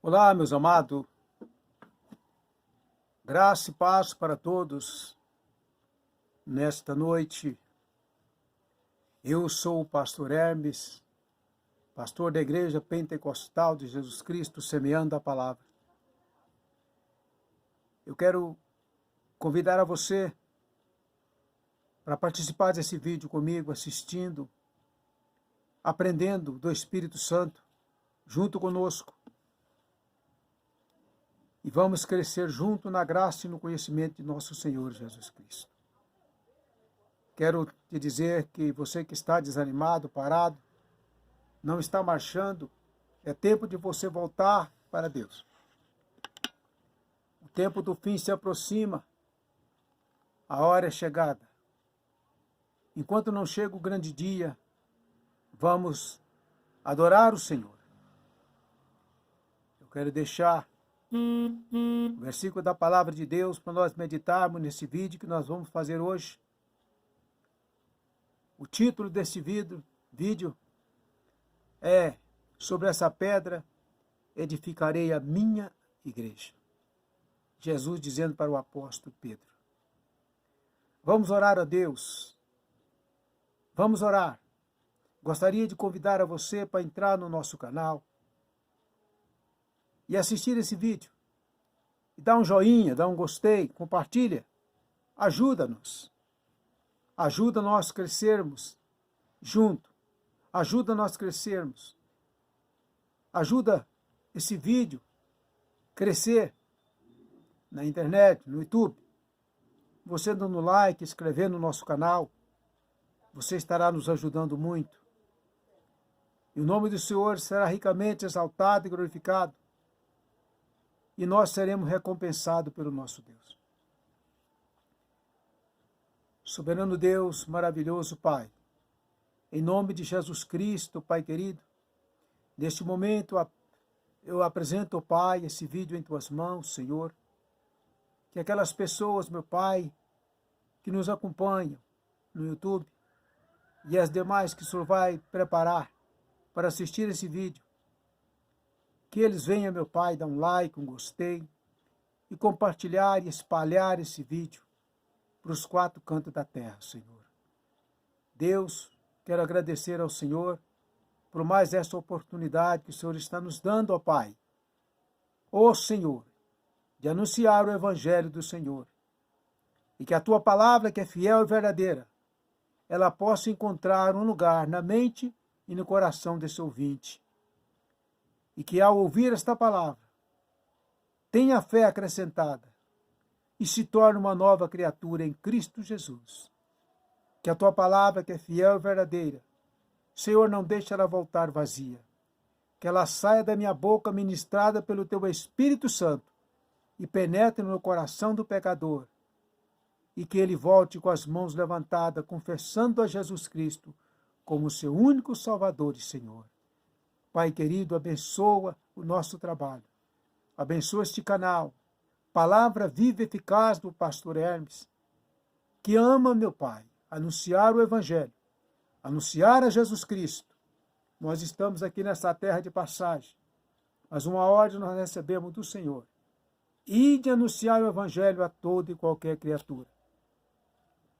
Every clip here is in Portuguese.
Olá, meus amados, graça e paz para todos nesta noite. Eu sou o pastor Hermes, pastor da Igreja Pentecostal de Jesus Cristo, semeando a palavra. Eu quero convidar a você para participar desse vídeo comigo, assistindo, aprendendo do Espírito Santo, junto conosco. E vamos crescer junto na graça e no conhecimento de nosso Senhor Jesus Cristo. Quero te dizer que você que está desanimado, parado, não está marchando, é tempo de você voltar para Deus. O tempo do fim se aproxima, a hora é chegada. Enquanto não chega o grande dia, vamos adorar o Senhor. Eu quero deixar o versículo da palavra de Deus para nós meditarmos nesse vídeo que nós vamos fazer hoje. O título desse vídeo é: sobre essa pedra edificarei a minha igreja. Jesus dizendo para o apóstolo Pedro. Vamos orar a Deus. Vamos orar. Gostaria de convidar a você para entrar no nosso canal e assistir esse vídeo. E dá um joinha, dá um gostei, compartilha. Ajuda-nos. Ajuda nós crescermos junto. Ajuda nós crescermos. Ajuda esse vídeo crescer na internet, no YouTube. Você dando like, inscrevendo no nosso canal, você estará nos ajudando muito. E o nome do Senhor será ricamente exaltado e glorificado. E nós seremos recompensados pelo nosso Deus. Soberano Deus, maravilhoso Pai, em nome de Jesus Cristo, Pai querido, neste momento eu apresento, Pai, esse vídeo em Tuas mãos, Senhor, que aquelas pessoas, meu Pai, que nos acompanham no YouTube e as demais que o Senhor vai preparar para assistir esse vídeo, que eles venham, meu Pai, dar um like, um gostei e compartilhar e espalhar esse vídeo para os 4 cantos da terra, Senhor. Deus, quero agradecer ao Senhor por mais essa oportunidade que o Senhor está nos dando, ó Pai. Ó Senhor, de anunciar o Evangelho do Senhor. E que a Tua palavra, que é fiel e verdadeira, ela possa encontrar um lugar na mente e no coração desse ouvinte. E que ao ouvir esta palavra, tenha fé acrescentada e se torne uma nova criatura em Cristo Jesus. Que a Tua palavra, que é fiel e verdadeira, Senhor, não deixe ela voltar vazia. Que ela saia da minha boca ministrada pelo Teu Espírito Santo e penetre no coração do pecador. E que ele volte com as mãos levantadas, confessando a Jesus Cristo como seu único Salvador e Senhor. Pai querido, abençoa o nosso trabalho. Abençoa este canal. Palavra viva e eficaz do pastor Hermes, que ama, meu Pai, anunciar o Evangelho, anunciar a Jesus Cristo. Nós estamos aqui nessa terra de passagem, mas uma ordem nós recebemos do Senhor: e de anunciar o Evangelho a toda e qualquer criatura.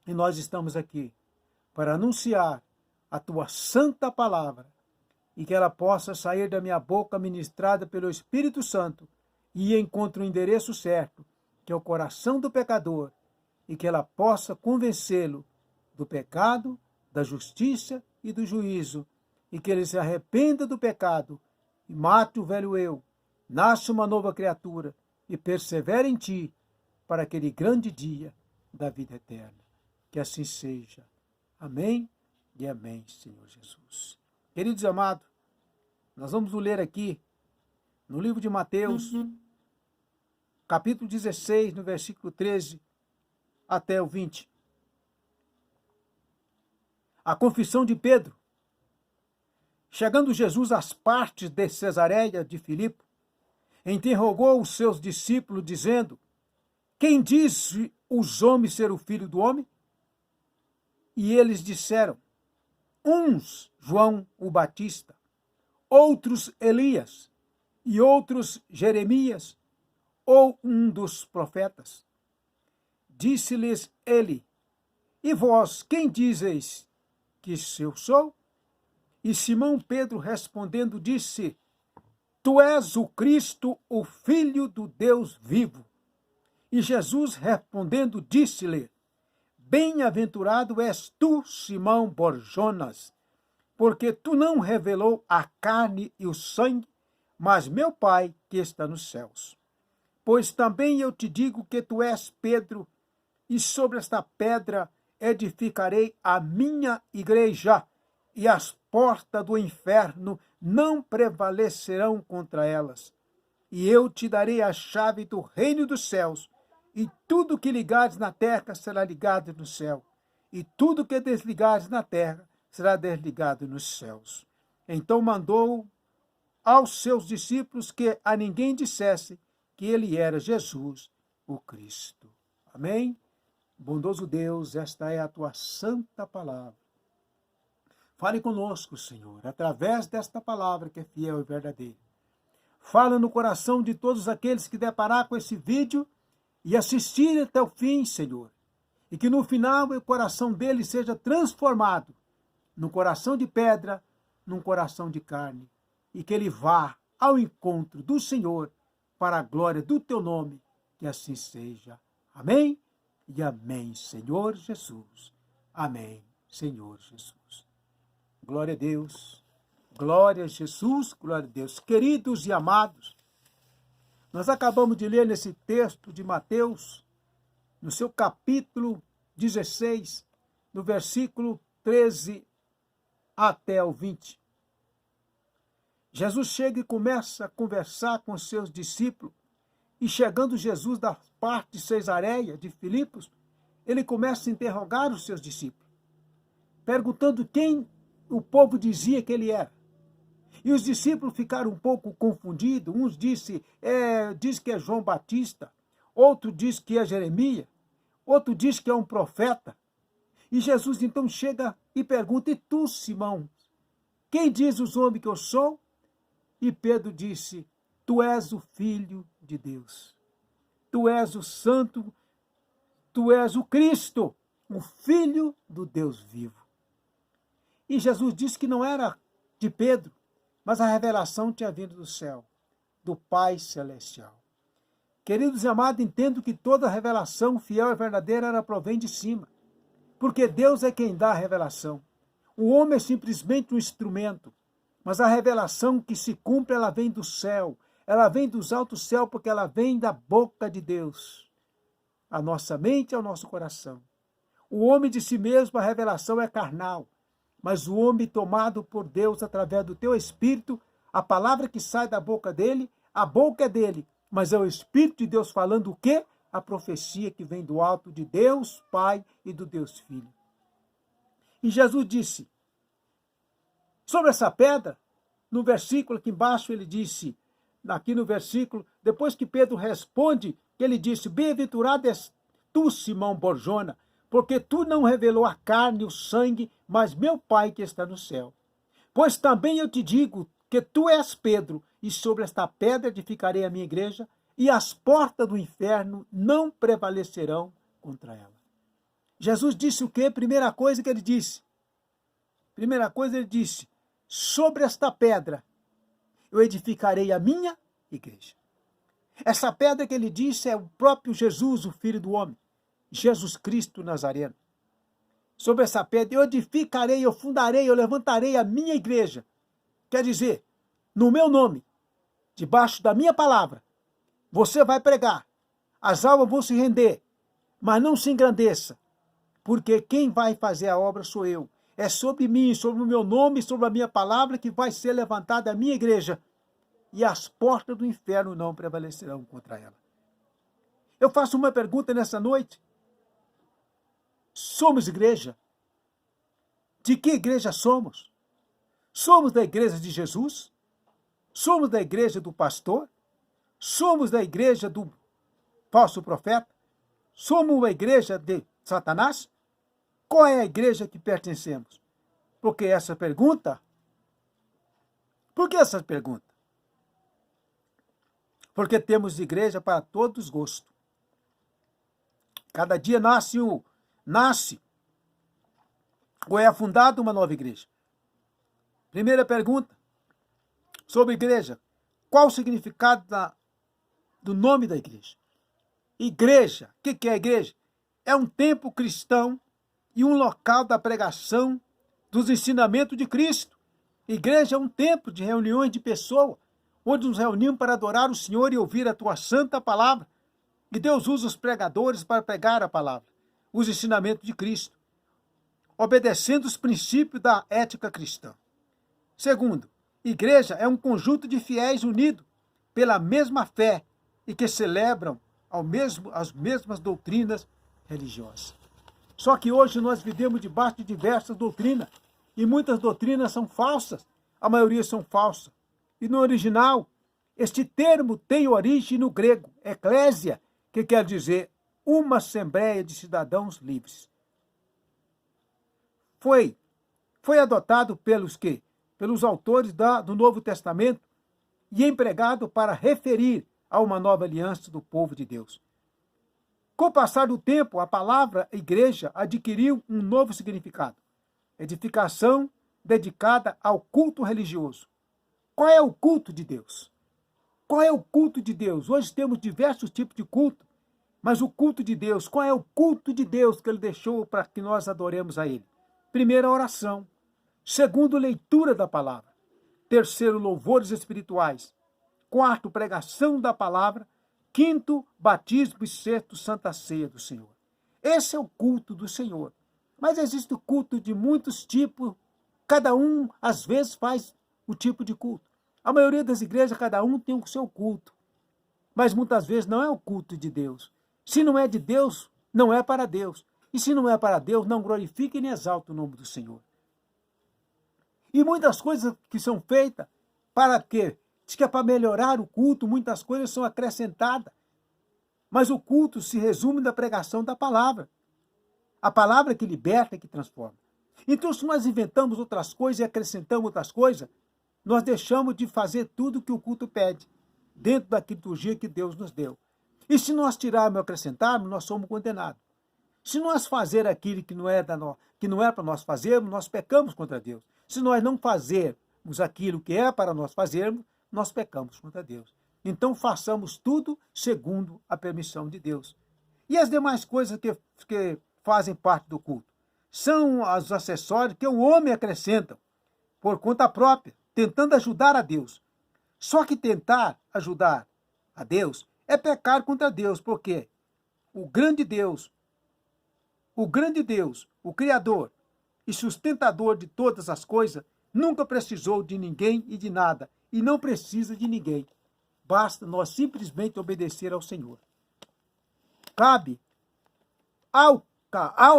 E nós estamos aqui para anunciar a Tua santa palavra e que ela possa sair da minha boca ministrada pelo Espírito Santo e encontre o endereço certo, que é o coração do pecador, e que ela possa convencê-lo do pecado, da justiça e do juízo, e que ele se arrependa do pecado e mate o velho eu, nasça uma nova criatura e persevere em Ti para aquele grande dia da vida eterna. Que assim seja. Amém e amém, Senhor Jesus. Queridos amados, nós vamos ler aqui no livro de Mateus, capítulo 16, no versículo 13 até o 20. A confissão de Pedro. Chegando Jesus às partes de Cesareia de Filipe, interrogou os seus discípulos, dizendo: quem diz os homens ser o Filho do Homem? E eles disseram: uns João o Batista, outros Elias, e outros Jeremias, ou um dos profetas. Disse-lhes ele: E vós, quem dizeis que eu sou? E Simão Pedro respondendo disse: Tu és o Cristo, o Filho do Deus vivo. E Jesus respondendo disse-lhe: Bem-aventurado és tu, Simão Bar-Jonas, porque tu não revelou a carne e o sangue, mas meu Pai que está nos céus. Pois também eu te digo que tu és Pedro, e sobre esta pedra edificarei a minha igreja, e as portas do inferno não prevalecerão contra elas. E eu te darei a chave do reino dos céus, e tudo que ligares na terra será ligado no céu, e tudo que desligares na terra será desligado nos céus. Então mandou aos seus discípulos que a ninguém dissesse que ele era Jesus, o Cristo. Amém? Bondoso Deus, esta é a tua santa palavra. Fale conosco, Senhor, através desta palavra que é fiel e verdadeira. Fala no coração de todos aqueles que deparar com esse vídeo e assistir até o fim, Senhor. E que no final o coração dele seja transformado num coração de pedra, num coração de carne. E que ele vá ao encontro do Senhor para a glória do teu nome. Que assim seja. Amém? E amém, Senhor Jesus. Amém, Senhor Jesus. Glória a Deus. Glória a Jesus. Glória a Deus. Queridos e amados, nós acabamos de ler nesse texto de Mateus, no seu capítulo 16, no versículo 13 até o 20. Jesus chega e começa a conversar com os seus discípulos, e chegando Jesus da parte de Cesareia, de Filipos, ele começa a interrogar os seus discípulos, perguntando quem o povo dizia que ele era. E os discípulos ficaram um pouco confundidos. Uns diz que é João Batista, outro diz que é Jeremias, outro diz que é um profeta. E Jesus então chega e pergunta: E tu, Simão, quem diz os homens que eu sou? E Pedro disse: Tu és o Filho de Deus. Tu és o Santo, tu és o Cristo, o Filho do Deus vivo. E Jesus disse que não era de Pedro, mas a revelação tinha vindo do céu, do Pai Celestial. Queridos e amados, entendo que toda revelação fiel e verdadeira ela provém de cima, porque Deus é quem dá a revelação. O homem é simplesmente um instrumento, mas a revelação que se cumpre, ela vem do céu, ela vem dos altos céus, porque ela vem da boca de Deus. A nossa mente é o nosso coração. O homem de si mesmo, a revelação é carnal, mas o homem tomado por Deus através do teu Espírito, a palavra que sai da boca dele, a boca é dele, mas é o Espírito de Deus falando o quê? A profecia que vem do alto de Deus Pai e do Deus Filho. E Jesus disse, sobre essa pedra, no versículo aqui embaixo ele disse, aqui no versículo, depois que Pedro responde, ele disse: Bem-aventurado és tu, Simão Bar-Jonas, porque tu não revelou a carne e o sangue, mas meu Pai que está no céu. Pois também eu te digo que tu és Pedro, e sobre esta pedra edificarei a minha igreja, e as portas do inferno não prevalecerão contra ela. Jesus disse o quê? Primeira coisa que ele disse. Sobre esta pedra eu edificarei a minha igreja. Essa pedra que ele disse é o próprio Jesus, o Filho do homem, Jesus Cristo Nazareno. Sobre essa pedra eu edificarei, eu fundarei, eu levantarei a minha igreja. Quer dizer, no meu nome, debaixo da minha palavra, você vai pregar, as almas vão se render, mas não se engrandeça, porque quem vai fazer a obra sou eu. É sobre mim, sobre o meu nome, sobre a minha palavra que vai ser levantada a minha igreja. E as portas do inferno não prevalecerão contra ela. Eu faço uma pergunta nessa noite. Somos igreja? De que igreja somos? Somos da igreja de Jesus? Somos da igreja do pastor? Somos da igreja do falso profeta? Somos uma igreja de Satanás? Qual é a igreja que pertencemos? Por que essa pergunta? porque temos igreja para todos os gostos. Cada dia nasce ou é fundada uma nova igreja. Primeira pergunta sobre igreja. Qual o significado do nome da igreja? Igreja, o que é a igreja? É um templo cristão e um local da pregação dos ensinamentos de Cristo. Igreja é um templo de reuniões de pessoas, onde nos reunimos para adorar o Senhor e ouvir a tua santa palavra. E Deus usa os pregadores para pregar a palavra, os ensinamentos de Cristo, obedecendo os princípios da ética cristã. Segundo, igreja é um conjunto de fiéis unidos pela mesma fé e que celebram as mesmas doutrinas religiosas. Só que hoje nós vivemos debaixo de diversas doutrinas, e muitas doutrinas são falsas, a maioria são falsas. E no original, este termo tem origem no grego, eclésia, que quer dizer uma assembleia de cidadãos livres. Foi adotado pelos quê? Pelos autores do Novo Testamento e empregado para referir a uma nova aliança do povo de Deus. Com o passar do tempo, a palavra igreja adquiriu um novo significado. Edificação dedicada ao culto religioso. Qual é o culto de Deus? Qual é o culto de Deus? Hoje temos diversos tipos de culto, mas o culto de Deus, qual é o culto de Deus que Ele deixou para que nós adoremos a Ele? Primeiro, oração. Segundo, leitura da palavra. Terceiro, louvores espirituais. Quarto, pregação da palavra. Quinto, batismo. E sexto, santa ceia do Senhor. Esse é o culto do Senhor. Mas existe o culto de muitos tipos. Cada um, às vezes, faz o tipo de culto. A maioria das igrejas, cada um tem o seu culto. Mas muitas vezes não é o culto de Deus. Se não é de Deus, não é para Deus. E se não é para Deus, não glorifique nem exalte o nome do Senhor. E muitas coisas que são feitas, para quê? Diz que é para melhorar o culto, muitas coisas são acrescentadas. Mas o culto se resume na pregação da palavra. A palavra que liberta e que transforma. Então, se nós inventamos outras coisas e acrescentamos outras coisas, nós deixamos de fazer tudo que o culto pede, dentro da liturgia que Deus nos deu. E se nós tirarmos e acrescentarmos, nós somos condenados. Se nós fazer aquilo que não é para nós fazermos, nós pecamos contra Deus. Se nós não fazermos aquilo que é para nós fazermos, nós pecamos contra Deus. Então façamos tudo segundo a permissão de Deus. E as demais coisas que fazem parte do culto são os acessórios que o homem acrescenta por conta própria, tentando ajudar a Deus. Só que tentar ajudar a Deus é pecar contra Deus, porque o grande Deus, o Criador e sustentador de todas as coisas, nunca precisou de ninguém e de nada, e não precisa de ninguém. Basta nós simplesmente obedecer ao Senhor. Cabe ao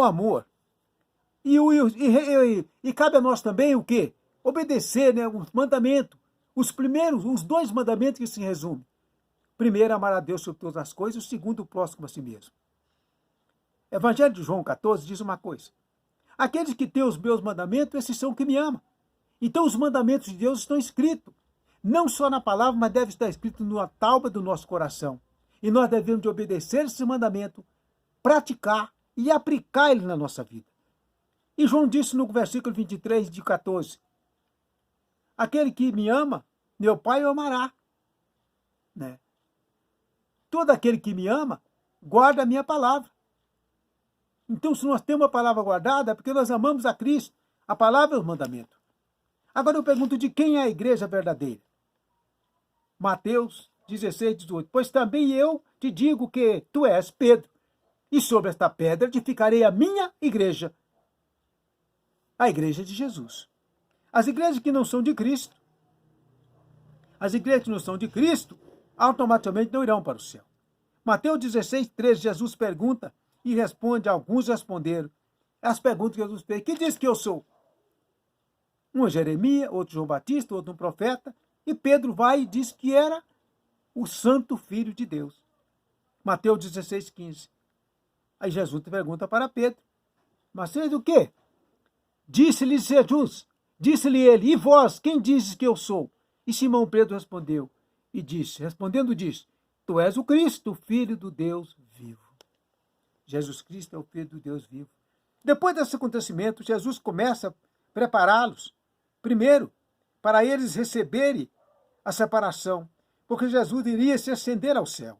amor, e cabe a nós também o quê? Obedecer, né, os mandamentos. Os dois mandamentos que se resumem. Primeiro, amar a Deus sobre todas as coisas, o segundo, o próximo a si mesmo. Evangelho de João 14 diz uma coisa: aqueles que têm os meus mandamentos, esses são que me amam. Então os mandamentos de Deus estão escritos, não só na palavra, mas deve estar escrito na tábua do nosso coração. E nós devemos de obedecer esse mandamento, praticar e aplicar ele na nossa vida. E João disse no versículo 23 de 14, aquele que me ama, meu Pai o amará. Né? Todo aquele que me ama, guarda a minha palavra. Então, se nós temos a palavra guardada, é porque nós amamos a Cristo. A palavra é o mandamento. Agora eu pergunto, de quem é a igreja verdadeira? Mateus 16, 18. Pois também eu te digo que tu és Pedro, e sobre esta pedra edificarei a minha igreja, a igreja de Jesus. As igrejas que não são de Cristo, automaticamente não irão para o céu. Mateus 16, 13, Jesus pergunta e responde, alguns responderam. As perguntas que Jesus fez: que diz que eu sou? Um é Jeremias, outro João Batista, outro um profeta, e Pedro vai e diz que era o santo Filho de Deus. Mateus 16, 15. Aí Jesus pergunta para Pedro: mas vocês o quê? Disse-lhe Jesus, disse-lhe ele: e vós, quem dizes que eu sou? E Simão Pedro respondeu: e disse, respondendo disse, tu és o Cristo, filho do Deus vivo. Jesus Cristo é o filho do Deus vivo. Depois desse acontecimento, Jesus começa a prepará-los, primeiro, para eles receberem a separação, porque Jesus iria se ascender ao céu.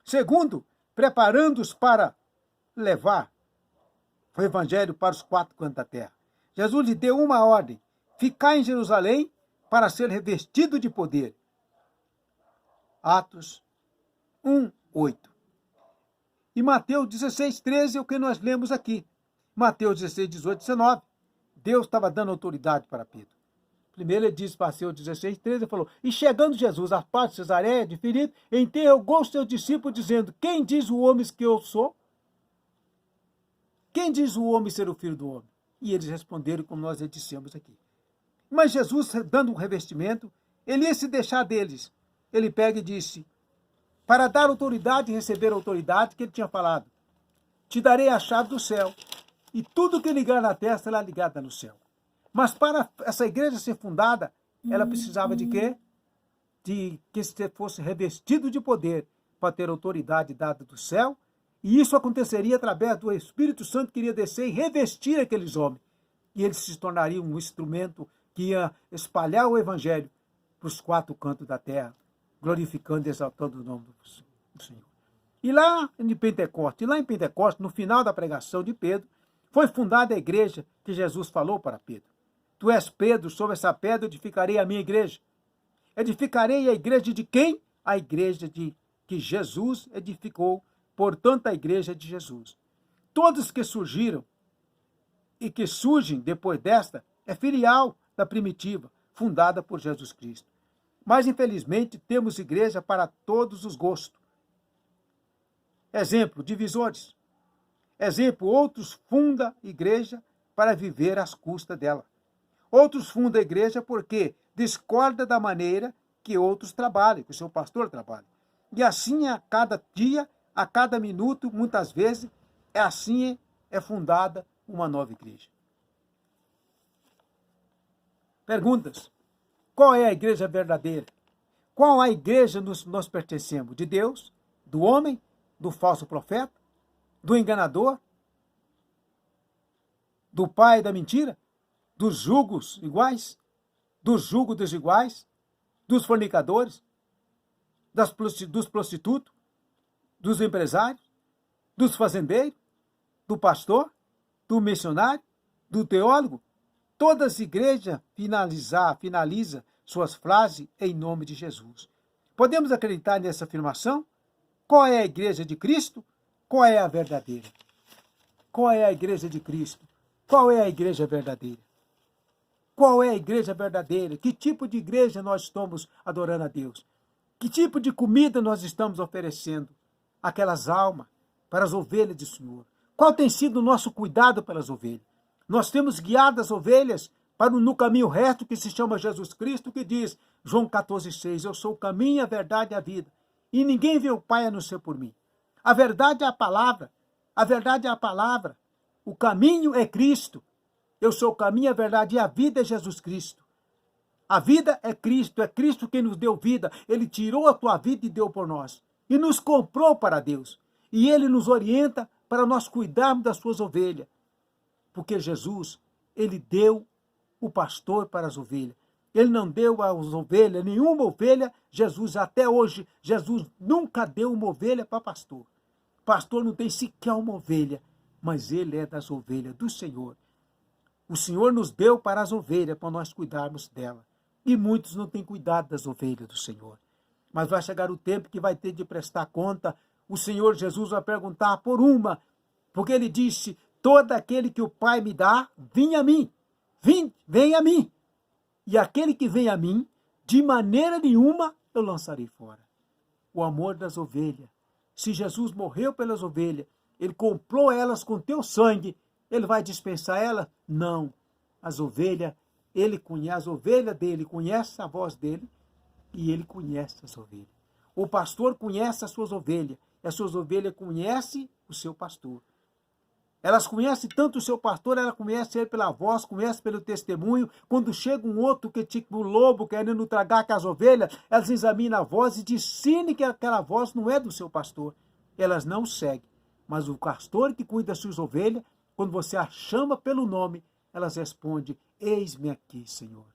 Segundo, preparando-os para levar o evangelho para os 4 cantos da terra. Jesus lhe deu uma ordem, ficar em Jerusalém para ser revestido de poder. Atos 1:8. E Mateus 16:13 é o que nós lemos aqui. Mateus 16:18-19. Deus estava dando autoridade para Pedro. Primeiro ele diz, Mateus 16:13, ele falou, e chegando Jesus à parte de Cesareia de Filipe, interrogou os seus discípulos, dizendo, quem diz o homem que eu sou? Quem diz o homem ser o filho do homem? E eles responderam como nós já dissemos aqui. Mas Jesus, dando um revestimento, ele ia se deixar deles. Ele pega e disse, para dar autoridade e receber a autoridade que ele tinha falado, te darei a chave do céu, e tudo que ligar na terra será ligado no céu. Mas para essa igreja ser fundada, ela precisava de quê? De que você fosse revestido de poder para ter autoridade dada do céu, e isso aconteceria através do Espírito Santo que iria descer e revestir aqueles homens. E eles se tornariam um instrumento que ia espalhar o evangelho para os 4 cantos da terra, glorificando e exaltando o nome do Senhor. E lá em Pentecostes, no final da pregação de Pedro, foi fundada a igreja que Jesus falou para Pedro. Tu és Pedro, sobre essa pedra edificarei a minha igreja. Edificarei a igreja de quem? A igreja de que Jesus edificou, portanto a igreja de Jesus. Todos que surgiram e que surgem depois desta é filial da primitiva, fundada por Jesus Cristo. Mas, infelizmente, temos igreja para todos os gostos. Exemplo, divisores. Exemplo, outros fundam igreja para viver às custas dela. Outros fundam a igreja porque discorda da maneira que outros trabalham, que o seu pastor trabalha. E assim, a cada dia, a cada minuto, muitas vezes, assim é fundada uma nova igreja. Perguntas. Qual é a igreja verdadeira? Qual a igreja nós pertencemos? De Deus? Do homem? Do falso profeta? Do enganador? Do pai da mentira? Dos julgos iguais? Dos julgos desiguais? Dos fornicadores? Dos prostitutos? Dos empresários? Dos fazendeiros? Do pastor? Do missionário? Do teólogo? Todas as igrejas finalizam suas frases em nome de Jesus. Podemos acreditar nessa afirmação? Qual é a igreja de Cristo? Qual é a verdadeira? Qual é a igreja de Cristo? Qual é a igreja verdadeira? Qual é a igreja verdadeira? Que tipo de igreja nós estamos adorando a Deus? Que tipo de comida nós estamos oferecendo àquelas almas, para as ovelhas do Senhor? Qual tem sido o nosso cuidado pelas ovelhas? Nós temos guiado as ovelhas no caminho reto que se chama Jesus Cristo, que diz, João 14,6, eu sou o caminho, a verdade e a vida. E ninguém vê o Pai a não ser por mim. A verdade é a palavra. A verdade é a palavra. O caminho é Cristo. Eu sou o caminho, a verdade e a vida é Jesus Cristo. A vida é Cristo quem nos deu vida. Ele tirou a tua vida e deu por nós. E nos comprou para Deus. E Ele nos orienta para nós cuidarmos das suas ovelhas. Porque Jesus, Ele deu o pastor para as ovelhas. Ele não deu às ovelhas, nenhuma ovelha, Jesus, até hoje, Jesus nunca deu uma ovelha para pastor. Pastor não tem sequer uma ovelha, mas ele é das ovelhas do Senhor. O Senhor nos deu para as ovelhas, para nós cuidarmos dela. E muitos não têm cuidado das ovelhas do Senhor. Mas vai chegar o tempo que vai ter de prestar conta. O Senhor Jesus vai perguntar por uma, porque ele disse, todo aquele que o Pai me dá, vem a mim. Vem a mim. E aquele que vem a mim, de maneira nenhuma eu lançarei fora. O amor das ovelhas. Se Jesus morreu pelas ovelhas, ele comprou elas com teu sangue, ele vai dispensar elas? Não. As ovelhas, ele conhece, as ovelhas dele conhecem a voz dele e ele conhece as ovelhas. O pastor conhece as suas ovelhas, e as suas ovelhas conhecem o seu pastor. Elas conhecem tanto o seu pastor, ela conhece ele pela voz, conhece pelo testemunho. Quando chega um outro que é tipo um lobo querendo tragar com as ovelhas, elas examinam a voz e discernem que aquela voz não é do seu pastor. Elas não seguem. Mas o pastor que cuida das suas ovelhas, quando você a chama pelo nome, elas respondem: eis-me aqui, Senhor.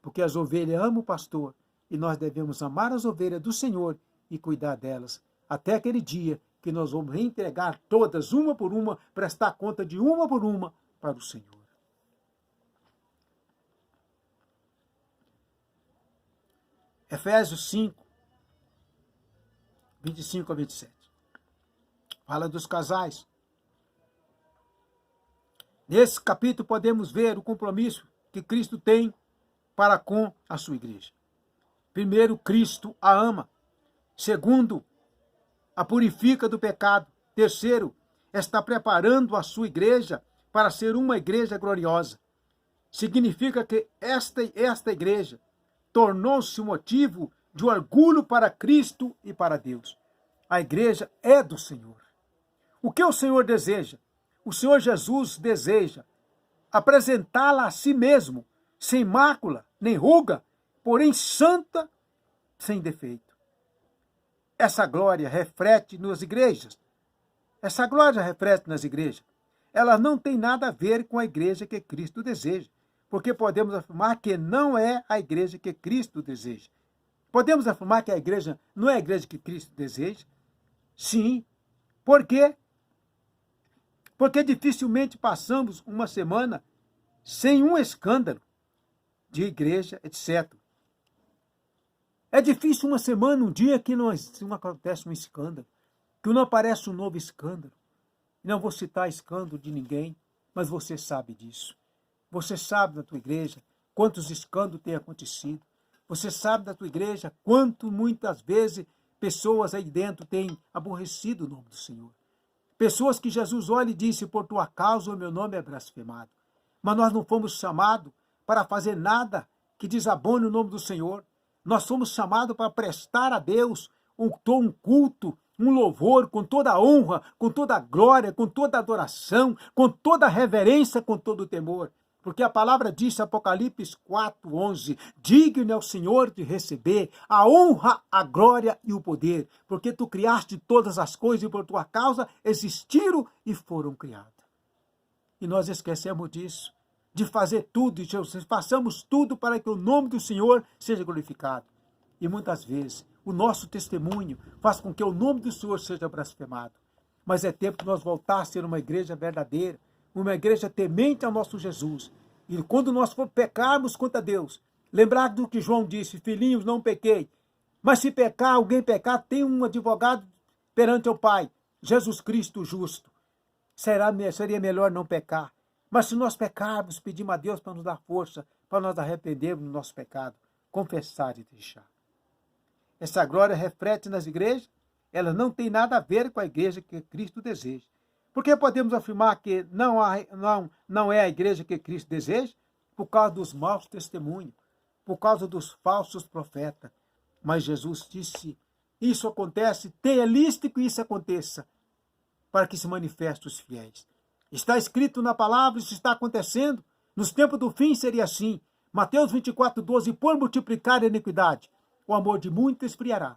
Porque as ovelhas amam o pastor e nós devemos amar as ovelhas do Senhor e cuidar delas. Até aquele dia que nós vamos reentregar todas, uma por uma, prestar conta de uma por uma para o Senhor. Efésios 5, 25 a 27. Fala dos casais. Nesse capítulo podemos ver o compromisso que Cristo tem para com a sua igreja. Primeiro, Cristo a ama. Segundo, a purifica do pecado. Terceiro, está preparando a sua igreja para ser uma igreja gloriosa. Significa que esta igreja tornou-se motivo de orgulho para Cristo e para Deus. A igreja é do Senhor. O que o Senhor deseja? O Senhor Jesus deseja apresentá-la a si mesmo, sem mácula, nem ruga, porém santa, sem defeito. Essa glória reflete nas igrejas. Essa glória reflete nas igrejas. Ela não tem nada a ver com a igreja que Cristo deseja, porque podemos afirmar que não é a igreja que Cristo deseja. Podemos afirmar que a igreja não é a igreja que Cristo deseja? Sim. Por quê? Porque dificilmente passamos uma semana sem um escândalo de igreja, etc. É difícil uma semana, um dia que não acontece um escândalo, que não aparece um novo escândalo. Não vou citar escândalo de ninguém, mas você sabe disso. Você sabe da tua igreja quantos escândalos têm acontecido. Você sabe da tua igreja quanto muitas vezes pessoas aí dentro têm aborrecido o nome do Senhor. Pessoas que Jesus olha e disse: por tua causa o meu nome é blasfemado. Mas nós não fomos chamados para fazer nada que desabone o nome do Senhor. Nós somos chamados para prestar a Deus um culto, um louvor, com toda a honra, com toda a glória, com toda a adoração, com toda a reverência, com todo o temor. Porque a palavra diz, Apocalipse 4:11, digno é o Senhor de receber a honra, a glória e o poder, porque tu criaste todas as coisas e por tua causa existiram e foram criadas. E nós esquecemos disso, de fazer tudo, e façamos tudo para que o nome do Senhor seja glorificado. E muitas vezes o nosso testemunho faz com que o nome do Senhor seja blasfemado. Mas é tempo de nós voltar a ser uma igreja verdadeira, uma igreja temente ao nosso Jesus. E quando nós for pecarmos contra Deus, lembrar do que João disse: filhinhos, não pequei. Mas se pecar, alguém pecar, tem um advogado perante o Pai, Jesus Cristo justo. Seria melhor não pecar. Mas se nós pecarmos, pedimos a Deus para nos dar força, para nós arrependermos do nosso pecado, confessar e deixar. Essa glória reflete nas igrejas, ela não tem nada a ver com a igreja que Cristo deseja. Porque podemos afirmar que não é a igreja que Cristo deseja? Por causa dos maus testemunhos, por causa dos falsos profetas. Mas Jesus disse: isso acontece, tenha lista que isso aconteça, para que se manifestem os fiéis. Está escrito na palavra, isso está acontecendo. Nos tempos do fim seria assim. Mateus 24:12, por multiplicar a iniquidade, o amor de muitos esfriará.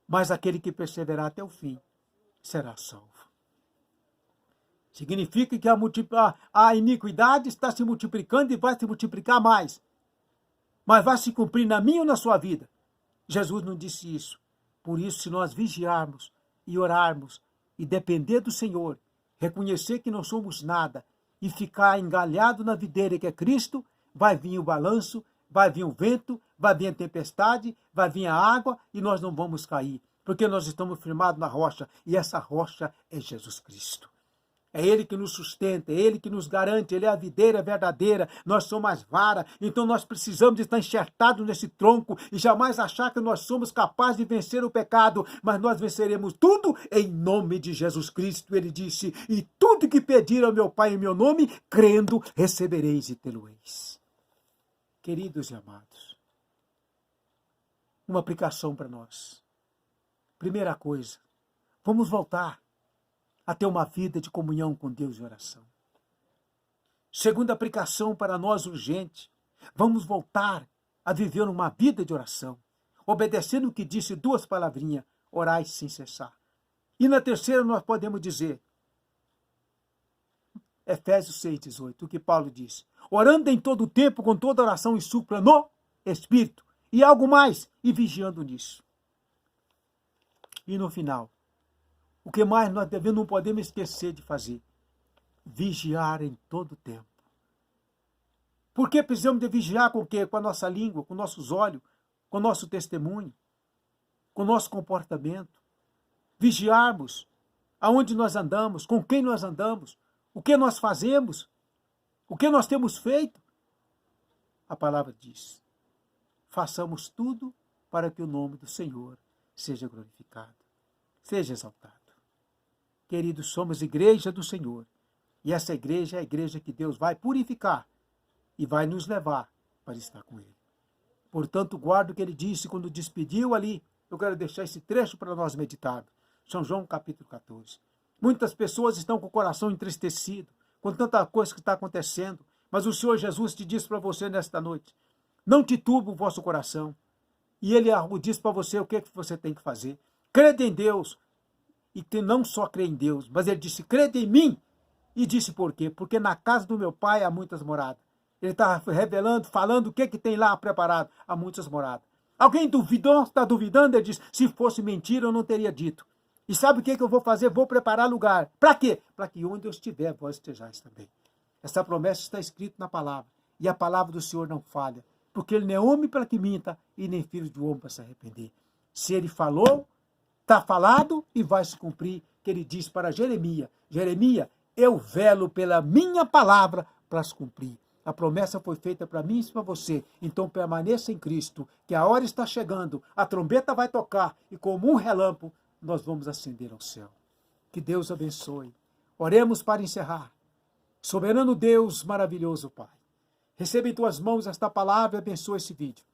Mas aquele que perseverar até o fim será salvo. Significa que a iniquidade está se multiplicando e vai se multiplicar mais. Mas vai se cumprir na minha ou na sua vida? Jesus não disse isso. Por isso, se nós vigiarmos e orarmos e depender do Senhor, reconhecer que não somos nada e ficar engalhado na videira que é Cristo, vai vir o balanço, vai vir o vento, vai vir a tempestade, vai vir a água e nós não vamos cair. Porque nós estamos firmados na rocha e essa rocha é Jesus Cristo. É Ele que nos sustenta, é Ele que nos garante, Ele é a videira verdadeira, nós somos as varas, então nós precisamos de estar enxertados nesse tronco e jamais achar que nós somos capazes de vencer o pecado, mas nós venceremos tudo em nome de Jesus Cristo. Ele disse: e tudo que pedir ao meu Pai em meu nome, crendo, recebereis e tê-lo-eis. Queridos e amados, uma aplicação para nós. Primeira coisa, vamos voltar a ter uma vida de comunhão com Deus e oração. Segunda aplicação para nós urgente, vamos voltar a viver uma vida de oração, obedecendo o que disse 2 palavrinhas, orai sem cessar. E na terceira nós podemos dizer, Efésios 6,18, o que Paulo diz, orando em todo o tempo, com toda oração e súplica no Espírito, e algo mais, e vigiando nisso. E no final, o que mais nós não podemos esquecer de fazer? Vigiar em todo o tempo. Por que precisamos de vigiar com o quê? Com a nossa língua, com nossos olhos, com o nosso testemunho, com o nosso comportamento. Vigiarmos aonde nós andamos, com quem nós andamos, o que nós fazemos, o que nós temos feito. A palavra diz, façamos tudo para que o nome do Senhor seja glorificado, seja exaltado. Queridos, somos igreja do Senhor, e essa igreja é a igreja que Deus vai purificar e vai nos levar para estar com Ele. Portanto, guarda o que Ele disse quando despediu ali. Eu quero deixar esse trecho para nós meditarmos. São João capítulo 14. Muitas pessoas estão com o coração entristecido, com tanta coisa que está acontecendo, mas o Senhor Jesus te diz para você nesta noite, não te turbe o vosso coração. E Ele diz para você o que é que você tem que fazer. Crede em Deus, e que não só crê em Deus, mas Ele disse, crede em mim. E disse por quê? Porque na casa do meu Pai há muitas moradas. Ele está revelando, falando o que tem lá preparado. Há muitas moradas. Alguém duvidou, está duvidando? Ele diz, se fosse mentira eu não teria dito. E sabe o que eu vou fazer? Vou preparar lugar. Para quê? Para que onde eu estiver, vós estejais também. Essa promessa está escrita na palavra. E a palavra do Senhor não falha. Porque Ele não é homem para que minta e nem filho de homem para se arrepender. Se Ele falou, está falado e vai se cumprir. Que Ele diz para Jeremias, Jeremias, eu velo pela minha palavra para se cumprir. A promessa foi feita para mim e para você. Então permaneça em Cristo, que a hora está chegando, a trombeta vai tocar e como um relâmpago nós vamos ascender ao céu. Que Deus abençoe. Oremos para encerrar. Soberano Deus, maravilhoso Pai, receba em tuas mãos esta palavra e abençoa esse vídeo.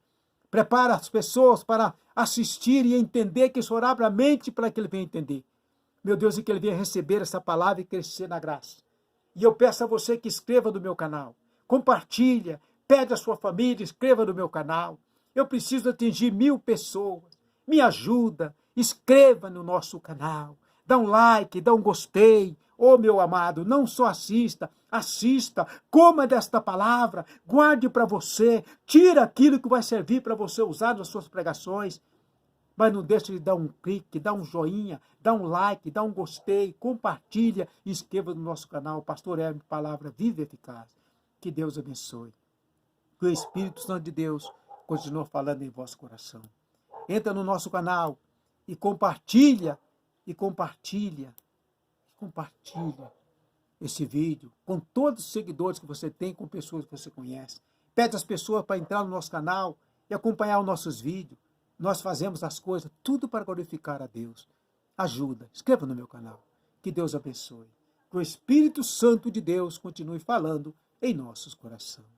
Prepara as pessoas para assistir e entender, que o Senhor abra a mente para que ele venha entender. Meu Deus, e que ele venha receber essa palavra e crescer na graça. E eu peço a você que inscreva no meu canal. Compartilha, pede à sua família, inscreva no meu canal. Eu preciso atingir 1000 pessoas. Me ajuda, inscreva no nosso canal. Dá um like, dá um gostei. Oh, meu amado, não só assista, coma desta palavra, guarde para você, tira aquilo que vai servir para você usar nas suas pregações. Mas não deixe de dar um clique, dar um joinha, dar um like, dar um gostei, compartilha e inscreva no nosso canal, Pastor Hermes, palavra viva e eficaz. Que Deus abençoe. Que o Espírito Santo de Deus continue falando em vosso coração. Entra no nosso canal e compartilha esse vídeo com todos os seguidores que você tem, com pessoas que você conhece. Pede às pessoas para entrar no nosso canal e acompanhar os nossos vídeos. Nós fazemos as coisas tudo para glorificar a Deus. Ajuda, inscreva no meu canal. Que Deus abençoe. Que o Espírito Santo de Deus continue falando em nossos corações.